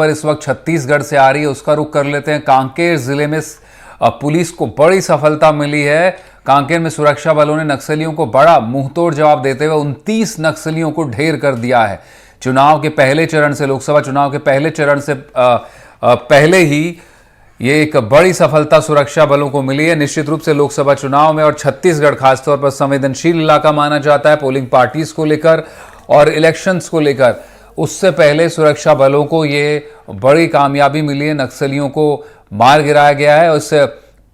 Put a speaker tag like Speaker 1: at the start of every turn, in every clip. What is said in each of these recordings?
Speaker 1: पर इस वक्त छत्तीसगढ़ से आ रही है, उसका रुख कर लेते हैं। कांकेर जिले में पुलिस को बड़ी सफलता मिली है। कांकेर में सुरक्षा बलों ने नक्सलियों को बड़ा मुंहतोड़ जवाब देते हुए 29 नक्सलियों को ढेर कर दिया है। चुनाव के पहले चरण से, लोकसभा चुनाव के पहले चरण से पहले ही ये एक बड़ी सफलता सुरक्षा बलों को मिली है। निश्चित रूप से लोकसभा चुनाव में और छत्तीसगढ़ खासतौर पर संवेदनशील इलाका माना जाता है पोलिंग पार्टीज को लेकर और इलेक्शंस को लेकर। उससे पहले सुरक्षा बलों को ये बड़ी कामयाबी मिली है, नक्सलियों को मार गिराया गया है। उस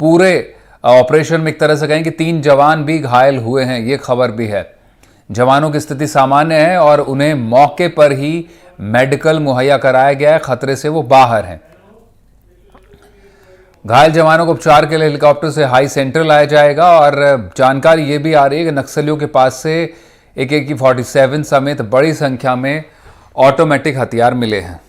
Speaker 1: पूरे ऑपरेशन में एक तरह से कहें कि 3 जवान भी घायल हुए हैं, ये खबर भी है। जवानों की स्थिति सामान्य है और उन्हें मौके पर ही मेडिकल मुहैया कराया गया है, खतरे से वो बाहर हैं। घायल जवानों को उपचार के लिए हेलीकॉप्टर से हाई सेंटर लाया जाएगा और जानकारी ये भी आ रही है कि नक्सलियों के पास से एक AK-47 समेत बड़ी संख्या में ऑटोमेटिक हथियार मिले हैं।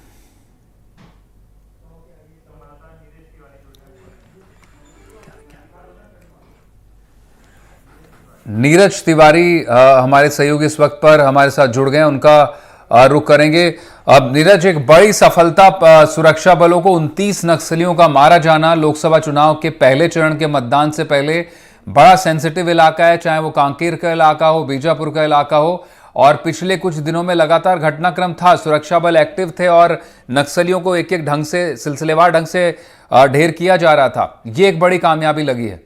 Speaker 1: नीरज तिवारी हमारे सहयोगी इस वक्त पर हमारे साथ जुड़ गए हैं, उनका रुख करेंगे। अब नीरज, एक बड़ी सफलता सुरक्षा बलों को 29 नक्सलियों का मारा जाना लोकसभा चुनाव के पहले चरण के मतदान से पहले। बड़ा सेंसिटिव इलाका है, चाहे वो कांकेर का इलाका हो, बीजापुर का इलाका हो, और पिछले कुछ दिनों में लगातार घटनाक्रम था, सुरक्षा बल एक्टिव थे और नक्सलियों को एक एक ढंग से, सिलसिलेवार ढंग से ढेर किया जा रहा था। ये एक बड़ी कामयाबी लगी है।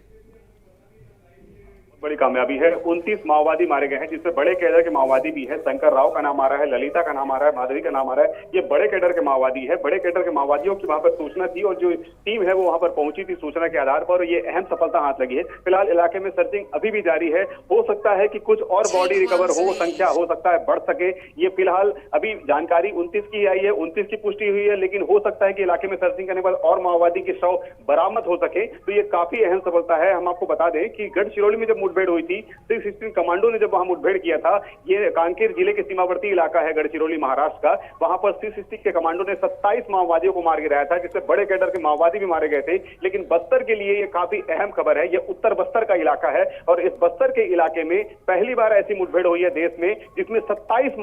Speaker 2: बड़ी कामयाबी है। 29 माओवादी मारे गए हैं, जिसमें बड़े कैडर के माओवादी भी है। शंकर राव का नाम आ रहा है, ललिता का नाम आ रहा है, माधवी का नाम आ रहा है। ये बड़े कैडर के माओवादी है। बड़े कैडर के माओवादियों की वहां पर सूचना थी और जो टीम है वो वहां पर पहुंची थी सूचना के आधार पर। ये अहम सफलता हाथ लगी है। फिलहाल इलाके में सर्चिंग अभी भी जारी है। हो सकता है कि कुछ और बॉडी रिकवर हो, संख्या हो सकता है बढ़ सके। ये फिलहाल अभी जानकारी 29 की आई है, 29 की पुष्टि हुई है, लेकिन हो सकता है कि इलाके में सर्चिंग करने पर और माओवादी के शव बरामद हो सके। तो ये काफी अहम सफलता है। हम आपको बता दें कि गढ़चिरौली में जब मुठभेड़ हुई थी, 16 कमांडो ने जब वहां मुठभेड़ किया था, ये कांकेर जिले के सीमावर्ती इलाका है गढ़चिरौली महाराष्ट्र का, वहां पर 16 के कमांडो ने 27 माओवादियों को मार गिराया था, जिससे बड़े कैडर के माओवादी भी मारे गए थे। लेकिन बस्तर के लिए ये काफी अहम खबर है। ये उत्तर बस्तर का इलाका है और इस बस्तर के इलाके में पहली बार ऐसी मुठभेड़ हुई है देश में जिसमें 29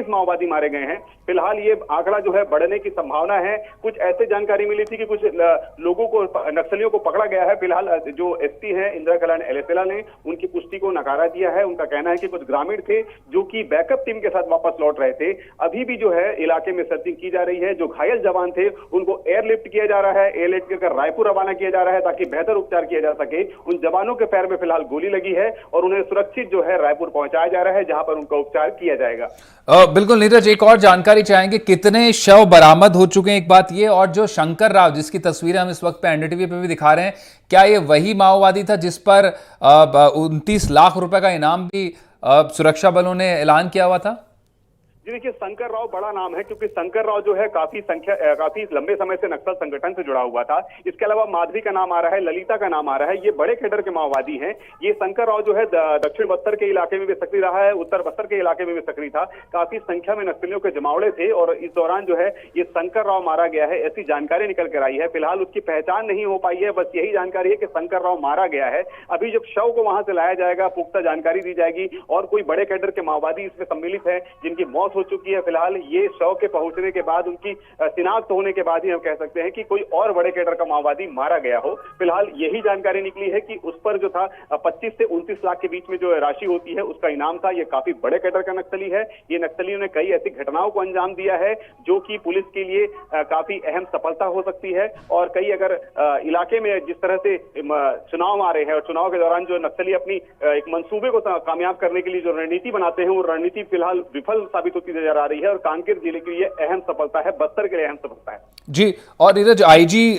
Speaker 2: माओवादी मारे गए हैं। फिलहाल ये आंकड़ा जो है बढ़ने की संभावना है। कुछ ऐसे जानकारी मिली थी कि कुछ लोगों को, नक्सलियों को पकड़ा गया है। फिलहाल जो एसपी है इंदिरा कल्याण एलेसेला ने उनकी पुष्टि को नकारा दिया है। उनका कहना है कि कुछ ग्रामीण थे जो कि बैकअप टीम के साथ वापस लौट रहे थे। अभी भी जो है इलाके में सर्चिंग की जा रही है। जो घायल जवान थे उनको एयरलिफ्ट किया जा रहा है, एयरलिफ्ट कर रायपुर रवाना किया जा रहा है ताकि बेहतर उपचार किया जा सके। उन जवानों के पैर में फिलहाल गोली लगी है और उन्हें सुरक्षित जो है रायपुर पहुंचाया जा रहा है, जहां पर उनका उपचार किया जाएगा।
Speaker 1: बिल्कुल नीरज, एक और जानकारी चाहेंगे, कितने शव बरामद हो चुके हैं एक बात ये, और जो शंकर राव जिसकी तस्वीरें हम इस वक्त पे एनडीटीवी पे भी दिखा रहे हैं, क्या ये वही माओवादी था जिस पर 29 लाख रुपए का इनाम भी सुरक्षा बलों ने ऐलान किया हुआ था?
Speaker 2: देखिए, शंकर राव बड़ा नाम है क्योंकि शंकर राव जो है काफी लंबे समय से नक्सल संगठन से जुड़ा हुआ था। इसके अलावा माधवी का नाम आ रहा है, ललिता का नाम आ रहा है। ये बड़े कैडर के माओवादी हैं। ये शंकर राव जो है दक्षिण बस्तर के इलाके में भी सक्रिय रहा है, उत्तर बस्तर के इलाके में भी सक्रिय था। काफी संख्या में नक्सलियों के जमावड़े थे और इस दौरान जो है ये शंकर राव मारा गया है, ऐसी जानकारी निकल कर आई है। फिलहाल उसकी पहचान नहीं हो पाई है, बस यही जानकारी है कि शंकर राव मारा गया है। अभी जब शव को वहां से लाया जाएगा, पुख्ता जानकारी दी जाएगी और कोई बड़े कैडर के माओवादी इसमें सम्मिलित है जिनकी मौत हो चुकी है। फिलहाल ये शव के पहुंचने के बाद, उनकी शिनाख्त होने के बाद ही हम कह सकते हैं कि कोई और बड़े कैडर का माओवादी मारा गया हो। फिलहाल यही जानकारी निकली है कि उस पर जो था 25 से 29 लाख के बीच में जो राशि होती है उसका इनाम था। ये काफी बड़े कैडर का नक्सली है। ये नक्सलियों ने कई ऐसी घटनाओं को अंजाम दिया है जो कि पुलिस के लिए काफी अहम सफलता हो सकती है। और कई अगर इलाके में जिस तरह से चुनाव आ रहे हैं और चुनाव के दौरान जो नक्सली अपनी एक मंसूबे को कामयाब करने के लिए जो रणनीति बनाते हैं, वो रणनीति फिलहाल विफल साबित होती नजर आ रही है और कांकेर जिले के लिए अहम सफलता है, बस्तर के लिए अहम सफलता है।
Speaker 1: जी, और नीरज, आईजी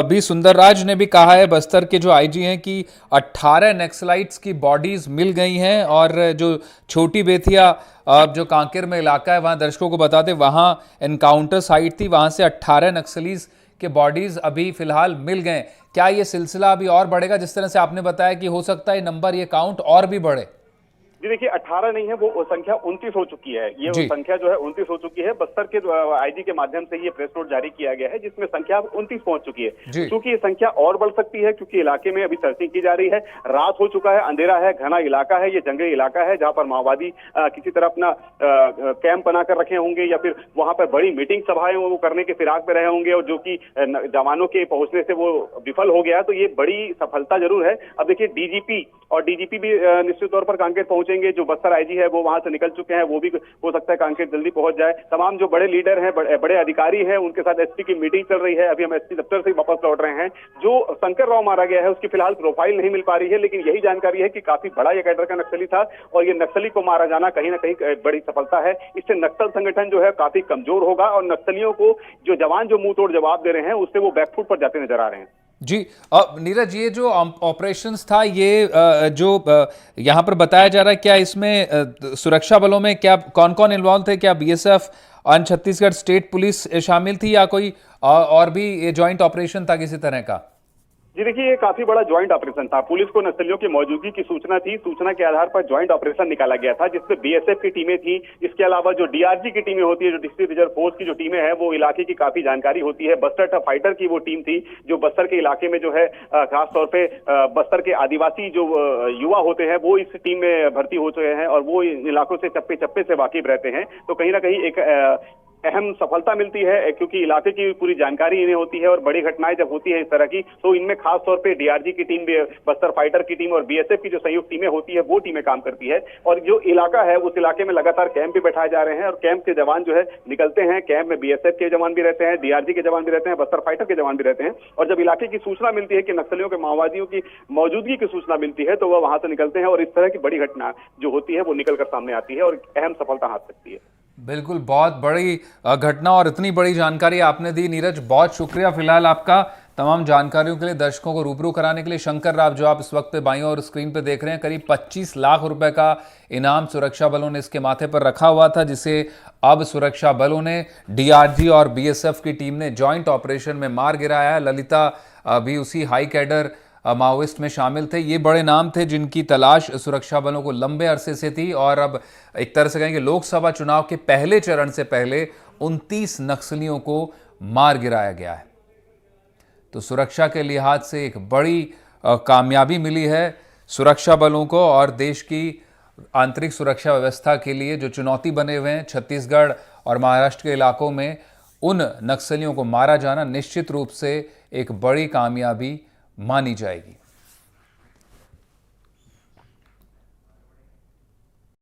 Speaker 1: बी सुंदरराज ने भी कहा है, बस्तर के जो आईजी हैं, कि 18 नक्सलाइट्स की बॉडीज मिल गई हैं और जो छोटी बेथिया जो कांकेर में इलाका है, वहां दर्शकों को बता दें, वहां एनकाउंटर साइट थी, वहां से 18 नक्सलीज के बॉडीज अभी फिलहाल मिल गए। क्या ये सिलसिला अभी और बढ़ेगा? जिस तरह से आपने बताया कि हो सकता है नंबर, ये काउंट और भी बढ़े।
Speaker 2: जी देखिए 18 नहीं है, वो संख्या 29 हो चुकी है। ये
Speaker 1: जी।
Speaker 2: संख्या जो है 29 हो चुकी है। बस्तर के आईजी के माध्यम से ये प्रेस नोट जारी किया गया है, जिसमें संख्या अब 29 पहुंच चुकी है।
Speaker 1: जी।
Speaker 2: क्योंकि ये संख्या और बढ़ सकती है, क्योंकि इलाके में अभी सर्चिंग की जा रही है। रात हो चुका है, अंधेरा है, घना इलाका है, ये जंगली इलाका है, जहां पर माओवादी किसी तरह अपना कैंप बनाकर रखे होंगे या फिर वहां पर बड़ी मीटिंग सभाएं वो करने के फिराक में रहे होंगे, और जो कि जवानों के पहुंचने से वो विफल हो गया। तो ये बड़ी सफलता जरूर है। अब देखिए डीजीपी भी निश्चित तौर पर कांकेर पहुंचेंगे। जो बस्तर आईजी है वो वहां से निकल चुके हैं, वो भी हो सकता है कांकेर जल्दी पहुंच जाए। तमाम जो बड़े लीडर हैं, बड़े अधिकारी हैं, उनके साथ एसपी की मीटिंग चल रही है। अभी हम एसपी दफ्तर से वापस लौट रहे हैं। जो शंकर राव मारा गया है उसकी फिलहाल प्रोफाइल नहीं मिल पा रही है, लेकिन यही जानकारी है कि काफी बड़ा ये कैडर का नक्सली था, और ये नक्सली को मारा जाना कहीं ना कहीं बड़ी सफलता है। इससे नक्सल संगठन जो है काफी कमजोर होगा, और नक्सलियों को जो जवान जो मुंह तोड़ जवाब दे रहे हैं उससे वो बैकफुट पर जाते नजर आ रहे हैं।
Speaker 1: जी। नीरज, ये जो ऑपरेशंस था, ये जो यहाँ पर बताया जा रहा है, क्या इसमें सुरक्षा बलों में क्या कौन कौन इन्वॉल्व थे? क्या बीएसएफ और छत्तीसगढ़ स्टेट पुलिस शामिल थी, या कोई और भी ये जॉइंट ऑपरेशन था किसी तरह का?
Speaker 2: जी देखिए ये काफी बड़ा ज्वाइंट ऑपरेशन था। पुलिस को नक्सलियों की मौजूदगी की सूचना थी। सूचना के आधार पर ज्वाइंट ऑपरेशन निकाला गया था, जिसमें बीएसएफ की टीमें थी। इसके अलावा जो डीआरजी की टीमें होती है, जो डिस्ट्रिक्ट रिजर्व फोर्स की जो टीमें हैं, वो इलाके की काफी जानकारी होती है। बस्तर फाइटर की वो टीम थी, जो बस्तर के इलाके में जो है खासतौर पे बस्तर के आदिवासी जो युवा होते हैं वो इस टीम में भर्ती हो चुके हैं, और वो इन इलाकों से चप्पे चप्पे से वाकिफ रहते हैं। तो कहीं ना कहीं एक अहम सफलता मिलती है, क्योंकि इलाके की पूरी जानकारी इन्हें होती है, और बड़ी घटनाएं जब होती है इस तरह की, तो इनमें खास तौर पे डीआरजी की टीम, बस्तर फाइटर की टीम और बीएसएफ की जो संयुक्त टीमें होती है वो टीमें काम करती है। और जो इलाका है उस इलाके में लगातार कैंप भी बैठाए जा रहे हैं, और कैंप के जवान जो है निकलते हैं। कैंप में बीएसएफ के जवान भी रहते हैं, डीआरजी के जवान भी रहते हैं, बस्तर फाइटर के जवान भी रहते हैं। और जब इलाके की सूचना मिलती है कि नक्सलियों के, माओवादियों की मौजूदगी की सूचना मिलती है, तो वह वहां से निकलते हैं, और इस तरह की बड़ी घटना जो होती है वो निकलकर सामने आती है, और अहम सफलता हाथ सकती है।
Speaker 1: बिल्कुल, बहुत बड़ी घटना और इतनी बड़ी जानकारी आपने दी नीरज, बहुत शुक्रिया फिलहाल आपका तमाम जानकारियों के लिए। दर्शकों को रूबरू कराने के लिए शंकर राव, जो आप इस वक्त पे बाईं और स्क्रीन पे देख रहे हैं, करीब 25 लाख रुपए का इनाम सुरक्षा बलों ने इसके माथे पर रखा हुआ था, जिसे अब सुरक्षा बलों ने, डीआरजी और बीएसएफ की टीम ने जॉइंट ऑपरेशन में मार गिराया है। ललिता भी उसी हाई कैडर माओइस्ट में शामिल थे। ये बड़े नाम थे जिनकी तलाश सुरक्षा बलों को लंबे अरसे से थी, और अब एक तरह से कहेंगे लोकसभा चुनाव के पहले चरण से पहले 29 नक्सलियों को मार गिराया गया है। तो सुरक्षा के लिहाज से एक बड़ी कामयाबी मिली है सुरक्षा बलों को, और देश की आंतरिक सुरक्षा व्यवस्था के लिए जो चुनौती बने हुए हैं छत्तीसगढ़ और महाराष्ट्र के इलाकों में, उन नक्सलियों को मारा जाना निश्चित रूप से एक बड़ी कामयाबी मानी जाएगी।